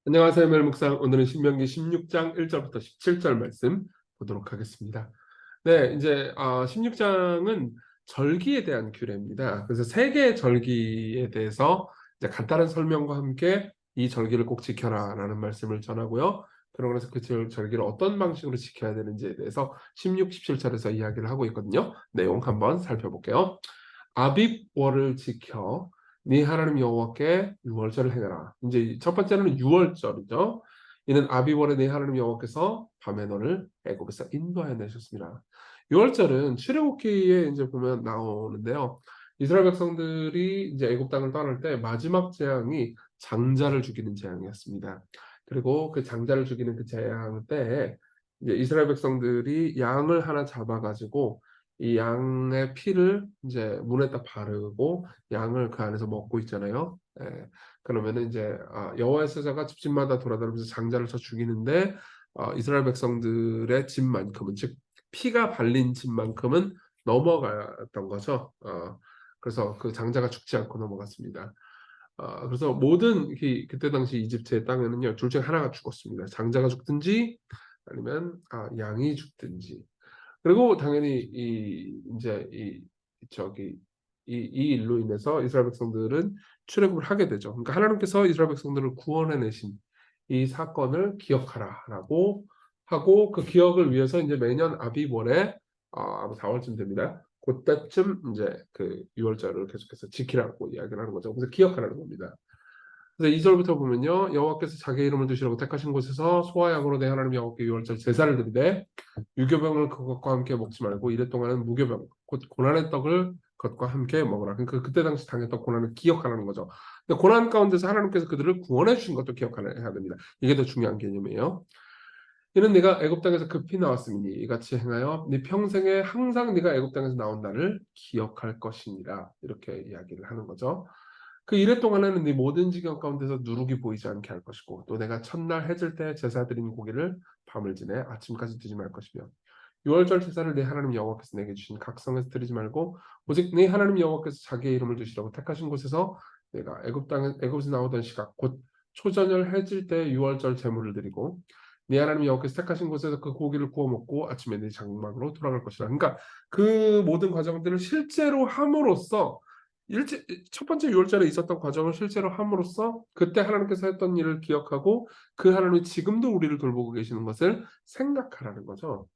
안녕하세요, 멜목상. 오늘은 신명기 16장 1절부터 17절 말씀 보도록 하겠습니다. 네, 이제 16장은 절기에 대한 규례입니다. 그래서 세 개의 절기에 대해서 이제 간단한 설명과 함께 이 절기를 꼭 지켜라라는 말씀을 전하고요. 그러고 나서 그 절기를 어떤 방식으로 지켜야 되는지에 대해서 16, 17절에서 이야기를 하고 있거든요. 내용 한번 살펴볼게요. 아빕월을 지켜 네 하나님 여호와께 유월절을 행하라. 이제 첫 번째는 유월절이죠. 이는 아비월에 네 하나님 여호와께서 밤에 너를 애굽에서 인도하여 내셨습니다. 유월절은 출애굽기에 이제 보면 나오는데요. 이스라엘 백성들이 이제 애굽 땅을 떠날 때 마지막 재앙이 장자를 죽이는 재앙이었습니다. 그리고 그 장자를 죽이는 그 재앙 때에 이제 이스라엘 백성들이 양을 하나 잡아가지고 이 양의 피를 이제 문에다 바르고 양을 그 안에서 먹고 있잖아요. 예. 그러면은 이제 여호와의 사자가 집집마다 돌아다니면서 장자를 쳐 죽이는데 이스라엘 백성들의 집만큼은 즉 피가 발린 집만큼은 넘어갔던 거죠. 그래서 그 장자가 죽지 않고 넘어갔습니다. 그래서 모든 그때 당시 이집트의 땅에는요 둘 중에 하나가 죽었습니다. 장자가 죽든지 아니면 양이 죽든지. 그리고 당연히 이 일로 인해서 이스라엘 백성들은 출애굽을 하게 되죠. 그러니까 하나님께서 이스라엘 백성들을 구원해내신 이 사건을 기억하라라고 하고 그 기억을 위해서 이제 매년 아비월에 아마 4월쯤 됩니다. 그때쯤 이제 그 유월절을 계속해서 지키라고 이야기를 하는 거죠. 그래서 기억하라는 겁니다. 그래서 2절부터 보면요. 여호와께서 자기 이름을 두시라고 택하신 곳에서 소와 양으로 내 하나님 여호와께 유월절 제사를 드리되 유교병을 그것과 함께 먹지 말고 이래 동안은 무교병 곧 고난의 떡을 그것과 함께 먹으라. 그러니까 그때 당시 당했던 고난을 기억하라는 거죠. 근데 고난 가운데서 하나님께서 그들을 구원해 주신 것도 기억해야 됩니다. 이게 더 중요한 개념이에요. 이는 네가 애굽 땅에서 급히 나왔음이니 이같이 행하여 네 평생에 항상 네가 애굽 땅에서 나온 날을 기억할 것이니라. 이렇게 이야기를 하는 거죠. 그 이래 동안에는 네 모든 지경 가운데서 누룩이 보이지 않게 할 것이고 또 내가 첫날 해질 때 제사 드린 고기를 밤을 지내 아침까지 드지 말 것이며 유월절 제사를 네 하나님 여호와께서 내게 주신 각성에서 드리지 말고 오직 네 하나님 여호와께서 자기의 이름을 두시라고 택하신 곳에서 내가 애굽에서 나오던 시각 곧 초저녁 해질 때 유월절 제물을 드리고 네 하나님 여호와께서 택하신 곳에서 그 고기를 구워 먹고 아침에 네 장막으로 돌아갈 것이라. 그러니까 그 모든 과정들을 실제로 함으로써 첫 번째 유월절에 있었던 과정을 실제로 함으로써 그때 하나님께서 했던 일을 기억하고 그 하나님이 지금도 우리를 돌보고 계시는 것을 생각하라는 거죠.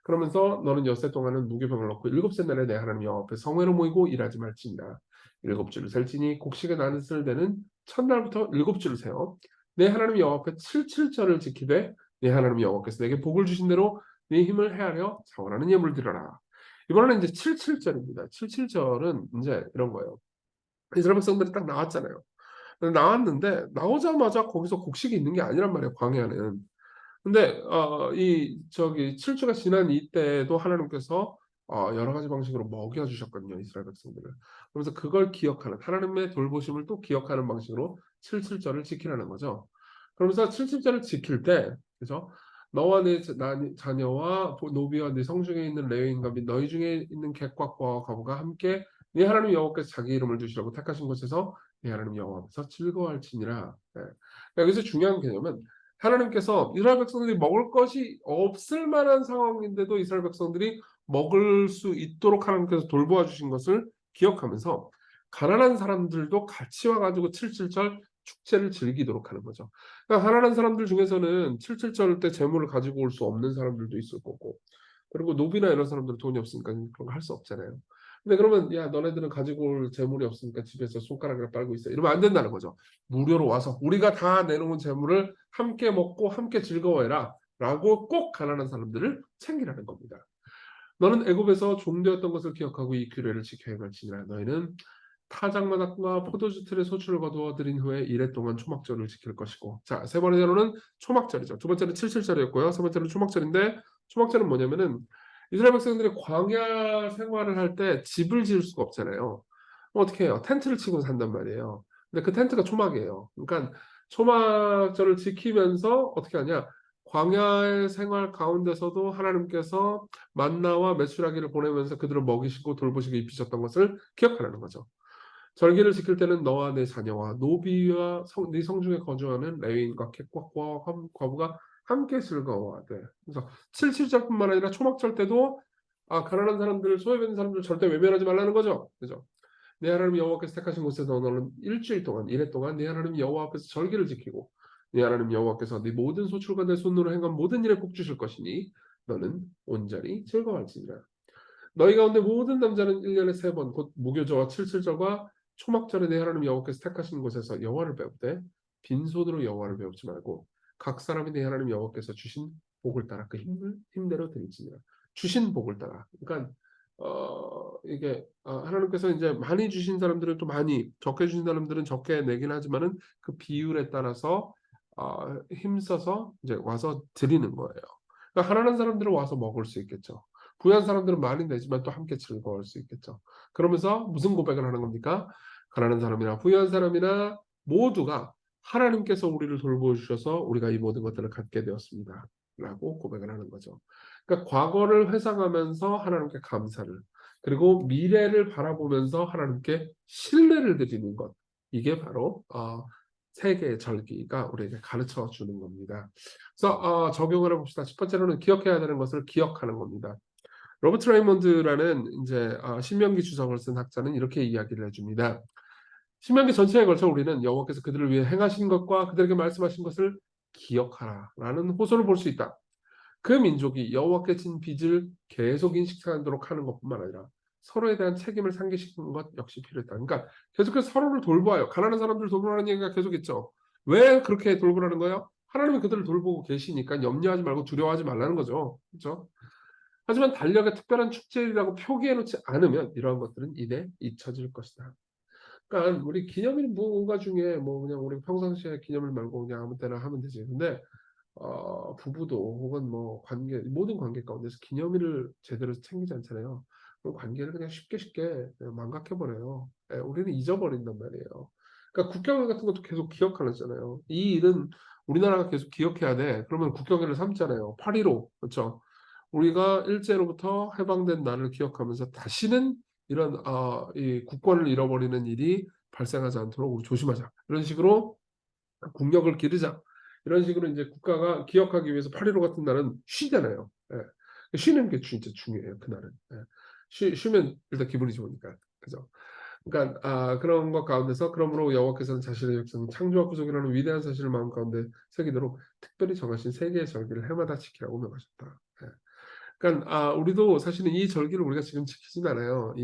그러면서 너는 엿새 동안은 무교병을 넣고 일곱째 날에 내 하나님 여호와 앞에 성회로 모이고 일하지 말지니라. 일곱 주를 셀지니 곡식에 나눌 때는 첫날부터 일곱 주를 세어 내 하나님 여호와 앞에 칠칠절을 지키되 내 하나님 여호와께서 내게 복을 주신 대로 네 힘을 헤아려 자원하는 예물을 드려라. 이번에는 이제 칠칠절입니다. 칠칠절은 이제 이런 거예요. 이스라엘 백성들이 딱 나왔잖아요. 나왔는데 나오자마자 거기서 곡식이 있는 게 아니란 말이에요, 광야는. 근데 이 저기 7주가 지난 이때에도 하나님께서 여러 가지 방식으로 먹여 주셨거든요, 이스라엘 백성들을. 그러면서 그걸 기억하는 하나님의 돌보심을 또 기억하는 방식으로 칠칠절을 지키라는 거죠. 그러면서 칠칠절을 지킬 때 그죠? 너와 네 자녀와 노비와 네 성중에 있는 레위인과 및 너희 중에 있는 객과 과와 과부가 함께 네 하나님 여호와께서 자기 이름을 두시라고 택하신 곳에서 네 하나님 여호와 앞에서 즐거워할지니라. 예. 여기서 중요한 개념은 하나님께서 이스라엘 백성들이 먹을 것이 없을 만한 상황인데도 이스라엘 백성들이 먹을 수 있도록 하나님께서 돌보아 주신 것을 기억하면서 가난한 사람들도 같이 와가지고 칠칠절 축제를 즐기도록 하는 거죠. 그러니까 가난한 사람들 중에서는 칠칠절 때 재물을 가지고 올 수 없는 사람들도 있을 거고, 그리고 노비나 이런 사람들은 돈이 없으니까 그런 거 할 수 없잖아요. 근데 그러면 야 너네들은 가지고 올 재물이 없으니까 집에서 손가락을 빨고 있어 이러면 안 된다는 거죠. 무료로 와서 우리가 다 내놓은 재물을 함께 먹고 함께 즐거워해라 라고 꼭 가난한 사람들을 챙기라는 겁니다. 너는 애굽에서 종되었던 것을 기억하고 이 규례를 지켜야 할지니라. 너희는 타작마당과 포도주 틀에 소출을 거두어 들인 후에 이래 동안 초막절을 지킬 것이고. 자, 세 번째로는 초막절이죠. 두 번째는 칠칠절이었고요. 세 번째는 초막절인데 초막절은 뭐냐면은 이스라엘 백성들이 광야 생활을 할 때 집을 지을 수가 없잖아요. 어떻게 해요? 텐트를 치고 산단 말이에요. 근데 그 텐트가 초막이에요. 그러니까 초막절을 지키면서 어떻게 하냐? 광야의 생활 가운데서도 하나님께서 만나와 메추라기를 보내면서 그들을 먹이시고 돌보시고 입히셨던 것을 기억하라는 거죠. 절기를 지킬 때는 너와 내 자녀와 노비와 네 성중에 거주하는 레위인과 객과와 과부가 함께 즐거워하되. 그래서 77절뿐만 아니라 초막절 때도 가난한 사람들, 소외된 사람들 절대 외면하지 말라는 거죠. 그죠? 내 하나님 여호와께서 택하신 곳에서 너는 일주일 동안, 이래 동안 네 하나님 여호와 앞에서 절기를 지키고 네 하나님 여호와께서 네 모든 소출과 내 손으로 행한 모든 일에 복 주실 것이니 너는 온전히 즐거워할지니라. 너희 가운데 모든 남자는 1년에 3번 곧 무교절과 칠칠절과 초막절에 내 하나님 여호와께서 택하신 곳에서 여호와를 배우되 빈손으로 여호와를 배우지 말고 각 사람이 내 하나님 여호와께서 주신 복을 따라 그 힘대로 드릴지니라. 주신 복을 따라. 그러니까 이게 하나님께서 이제 많이 주신 사람들은 또 많이, 적게 주신 사람들은 적게 내긴 하지만은 그 비율에 따라서 힘써서 이제 와서 드리는 거예요. 그러니까 가난한 사람들은 와서 먹을 수 있겠죠. 부유한 사람들은 많이 내지만 또 함께 즐거울 수 있겠죠. 그러면서 무슨 고백을 하는 겁니까? 가난한 사람이나 부유한 사람이나 모두가 하나님께서 우리를 돌보셔서 우리가 이 모든 것들을 갖게 되었습니다. 라고 고백을 하는 거죠. 그러니까 과거를 회상하면서 하나님께 감사를, 그리고 미래를 바라보면서 하나님께 신뢰를 드리는 것. 이게 바로 세계의 절기가 우리에게 가르쳐 주는 겁니다. 그래서 적용을 해봅시다. 첫 번째로는 기억해야 되는 것을 기억하는 겁니다. 로버트 레이먼드라는 이제 신명기 주석을 쓴 학자는 이렇게 이야기를 해줍니다. 신명기 전체에 걸쳐 우리는 여호와께서 그들을 위해 행하신 것과 그들에게 말씀하신 것을 기억하라라는 호소를 볼 수 있다. 그 민족이 여호와께 진 빚을 계속 인식하도록 하는 것뿐만 아니라 서로에 대한 책임을 상기시키는 것 역시 필요했다. 그러니까 계속해서 서로를 돌보아요. 가난한 사람들 돌보라는 얘기가 계속 있죠. 왜 그렇게 돌보라는 거예요? 하나님이 그들을 돌보고 계시니까 염려하지 말고 두려워하지 말라는 거죠. 그렇죠? 하지만 달력에 특별한 축제일이라고 표기해 놓지 않으면 이러한 것들은 이내 잊혀질 것이다. 그러니까 우리 기념일 뭐가 중에 뭐 그냥 우리 평상시에 기념일 말고 그냥 아무 때나 하면 되지. 근데 부부도 혹은 뭐 관계, 모든 관계 가운데서 기념일을 제대로 챙기지 않잖아요. 그럼 관계를 그냥 쉽게 그냥 망각해버려요. 예, 우리는 잊어버린단 말이에요. 그러니까 국경일 같은 것도 계속 기억하잖아요. 이 일은 우리나라가 계속 기억해야 돼. 그러면 국경일을 삼잖아요. 8.15, 그렇죠? 우리가 일제로부터 해방된 날을 기억하면서 다시는 이런 이 국권을 잃어버리는 일이 발생하지 않도록 우리 조심하자. 이런 식으로 국력을 기르자. 이런 식으로 이제 국가가 기억하기 위해서 8.15 같은 날은 쉬잖아요. 예. 쉬는 게 진짜 중요해요. 그날은. 예. 쉬면 일단 기분이 좋으니까. 그죠? 그러니까 그런 것 가운데서 그러므로 여호와께서는 자신의 백성 창조와 구속이라는 위대한 사실을 마음 가운데 새기도록 특별히 정하신 세 개의 절기를 해마다 지키라고 명하셨다. 예. 그러니까 우리도 사실은 이 절기를 우리가 지금 지키진 않아요.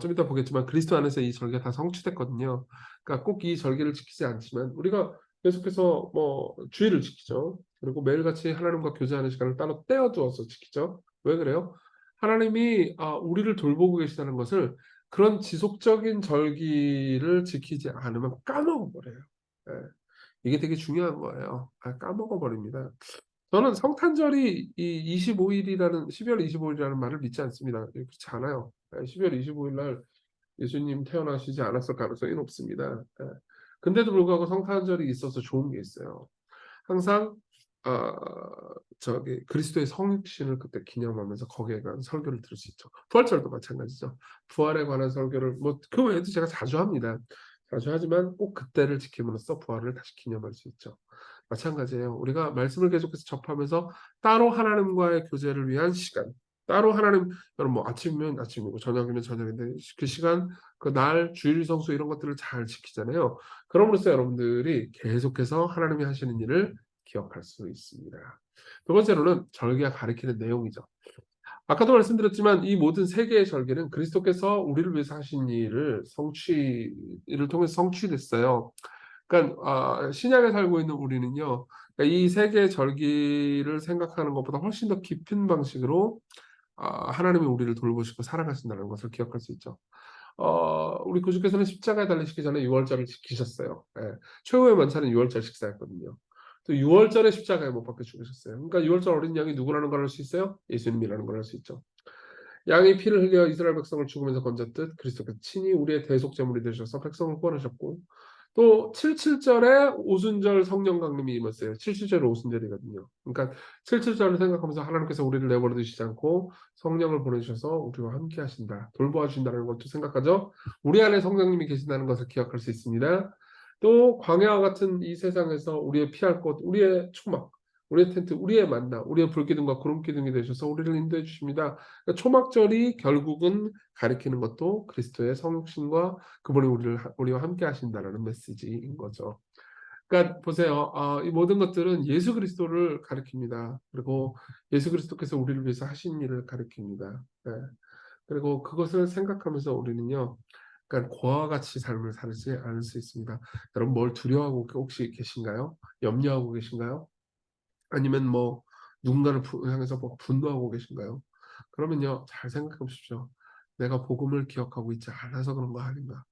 좀 이따 보겠지만 그리스도 안에서 이 절기가 다 성취됐거든요. 그러니까 꼭 이 절기를 지키지 않지만 우리가 계속해서 뭐 주일을 지키죠. 그리고 매일같이 하나님과 교제하는 시간을 따로 떼어두어서 지키죠. 왜 그래요? 하나님이 우리를 돌보고 계시다는 것을 그런 지속적인 절기를 지키지 않으면 까먹어 버려요. 예. 이게 되게 중요한 거예요. 까먹어 버립니다. 저는 성탄절이 이 25일이라는 12월 25일이라는 말을 믿지 않습니다. 그렇지 않아요. 12월 25일 날 예수님 태어나시지 않았을 가능성이 높습니다. 근데도 불구하고 성탄절이 있어서 좋은 게 있어요. 항상 아 저기 그리스도의 성육신을 그때 기념하면서 거기에 관한 설교를 들을 수 있죠. 부활절도 마찬가지죠. 부활에 관한 설교를 뭐 그 외에도 제가 자주 합니다. 자주 하지만 꼭 그때를 지킴으로써 부활을 다시 기념할 수 있죠. 마찬가지예요. 우리가 말씀을 계속해서 접하면서 따로 하나님과의 교제를 위한 시간, 따로 하나님, 여러분 뭐 아침이면 아침이고 저녁이면 저녁인데 그 시간, 그 날, 주일 성수 이런 것들을 잘 지키잖아요. 그럼으로써 여러분들이 계속해서 하나님이 하시는 일을 기억할 수 있습니다. 두 번째로는 절기가 가리키는 내용이죠. 아까도 말씀드렸지만 이 모든 세계의 절기는 그리스도께서 우리를 위해서 하신 일을 통해서 성취됐어요. 그러니까 신약에 살고 있는 우리는요. 그러니까 이 세계의 절기를 생각하는 것보다 훨씬 더 깊은 방식으로 하나님이 우리를 돌보시고 사랑하신다는 것을 기억할 수 있죠. 우리 구주께서는 십자가에 달리시기 전에 유월절을 지키셨어요. 예. 최후의 만찬은 유월절 식사였거든요. 또 유월절에 십자가에 못 박혀 죽으셨어요. 그러니까 유월절 어린 양이 누구라는 걸 알 수 있어요? 예수님이라는 걸 알 수 있죠. 양이 피를 흘려 이스라엘 백성을 죽으면서 건졌듯 그리스도께서 친히 우리의 대속제물이 되셔서 백성을 구원하셨고 또 77절에 오순절 성령 강림이 임했어요. 77절에 오순절이거든요. 그러니까 77절을 생각하면서 하나님께서 우리를 내버려 두시지 않고 성령을 보내주셔서 우리와 함께 하신다. 돌보아 주신다는 것도 생각하죠. 우리 안에 성령님이 계신다는 것을 기억할 수 있습니다. 또 광야와 같은 이 세상에서 우리의 피할 곳, 우리의 초막, 우리의 텐트, 우리의 만나, 우리의 불기둥과 구름기둥이 되셔서 우리를 인도해 주십니다. 그러니까 초막절이 결국은 가리키는 것도 그리스도의 성육신과 그분이 우리와 함께 하신다라는 메시지인 거죠. 그러니까 보세요. 이 모든 것들은 예수 그리스도를 가리킵니다. 그리고 예수 그리스도께서 우리를 위해서 하신 일을 가리킵니다. 네. 그리고 그것을 생각하면서 우리는요, 그러니까 고아와 같이 삶을 살지 않을 수 있습니다. 여러분 뭘 두려워하고 혹시 계신가요? 염려하고 계신가요? 아니면 뭐 누군가를 향해서 뭐 분노하고 계신가요? 그러면요, 잘 생각해 보십시오. 내가 복음을 기억하고 있지 않아서 그런 거 아닌가?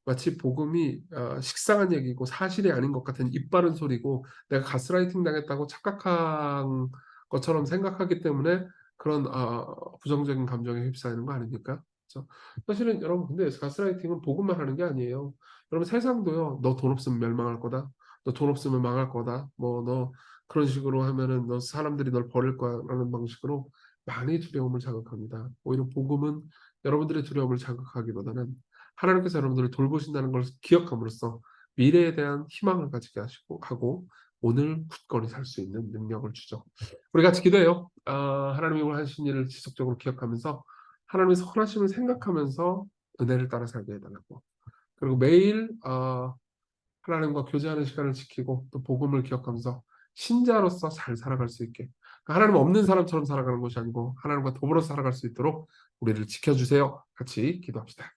마치 복음이 식상한 얘기고 사실이 아닌 것 같은 입 바른 소리고 내가 가스라이팅 당했다고 착각한 것처럼 생각하기 때문에 그런 부정적인 감정에 휩싸이는 거 아닙니까? 그렇죠? 사실은 여러분 근데 가스라이팅은 복음만 하는 게 아니에요. 여러분 세상도요. 너 돈 없으면 멸망할 거다. 너 돈 없으면 망할 거다. 뭐 너 그런 식으로 하면은 너 사람들이 널 버릴 거야라는 방식으로 많이 두려움을 자극합니다. 오히려 복음은 여러분들의 두려움을 자극하기보다는 하나님께서 여러분들을 돌보신다는 걸 기억함으로써 미래에 대한 희망을 가지게 하시고 하고 오늘 굳건히 살 수 있는 능력을 주죠. 우리 같이 기도해요. 하나님이 오늘 하신 일을 지속적으로 기억하면서 하나님의 선하심을 생각하면서 은혜를 따라 살게 해달라고. 그리고 매일 하나님과 교제하는 시간을 지키고 또 복음을 기억하면서 신자로서 잘 살아갈 수 있게. 그러니까 하나님 없는 사람처럼 살아가는 것이 아니고 하나님과 더불어 살아갈 수 있도록 우리를 지켜주세요. 같이 기도합시다.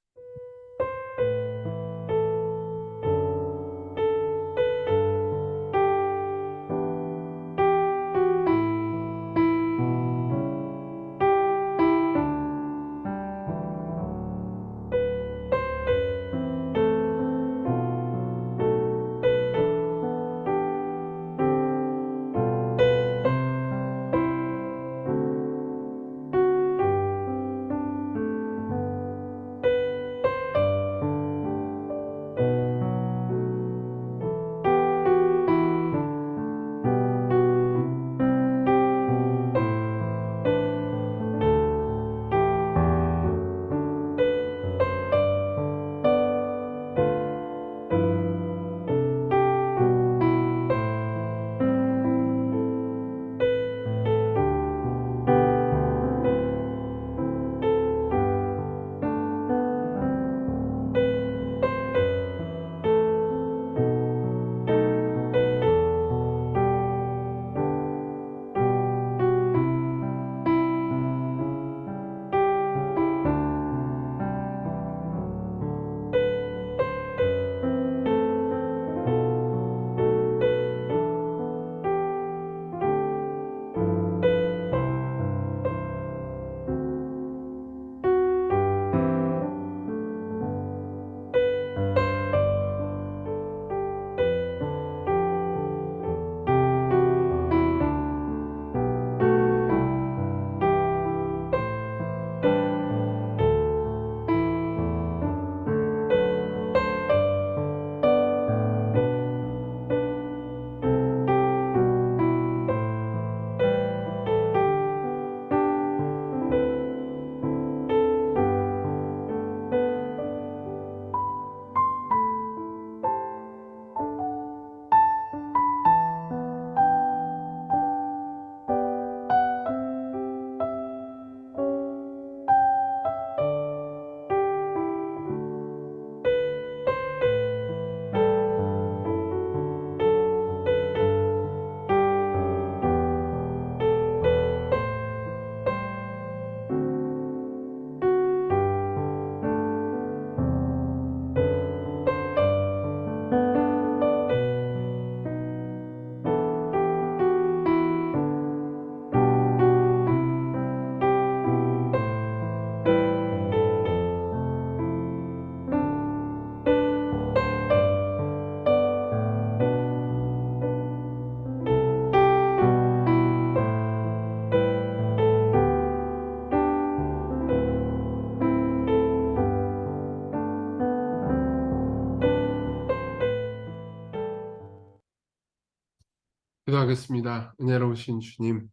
기도하겠습니다. 은혜로우신 주님,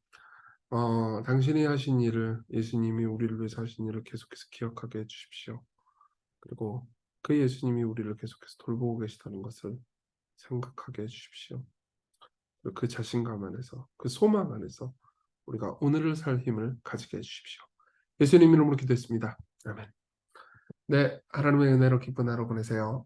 당신이 하신 일을, 예수님이 우리를 위해서 하신 일을 계속해서 기억하게 해주십시오. 그리고 그 예수님이 우리를 계속해서 돌보고 계시다는 것을 생각하게 해주십시오. 그리고 그 자신감 안에서, 그 소망 안에서 우리가 오늘을 살 힘을 가지게 해주십시오. 예수님 이름으로 기도했습니다. 아멘. 네, 하나님의 은혜로 기쁜 하루 보내세요.